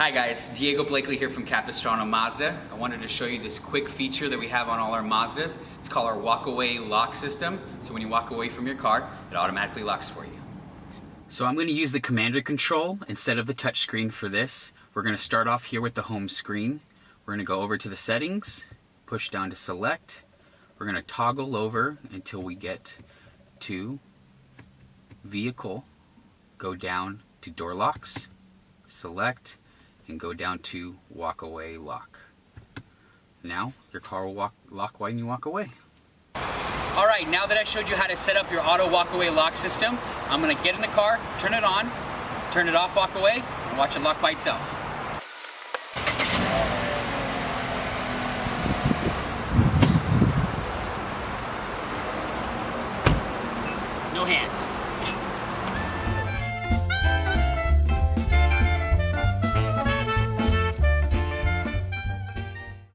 Hi guys, Diego Blakely here from Capistrano Mazda. I wanted to show you this quick feature that we have on all our Mazdas. It's called our walk-away lock system. So when you walk away from your car, it automatically locks for you. So I'm going to use the commander control instead of the touch screen for this. We're going to start off here with the home screen. We're going to go over to the settings, push down to select. We're going to toggle over until we get to vehicle, go down to door locks, select, and go down to walk away lock. Now your car will lock when you walk away. All right, now that I showed you how to set up your auto walk away lock system, I'm gonna get in the car, turn it on, turn it off, walk away, and watch it lock by itself. No hands.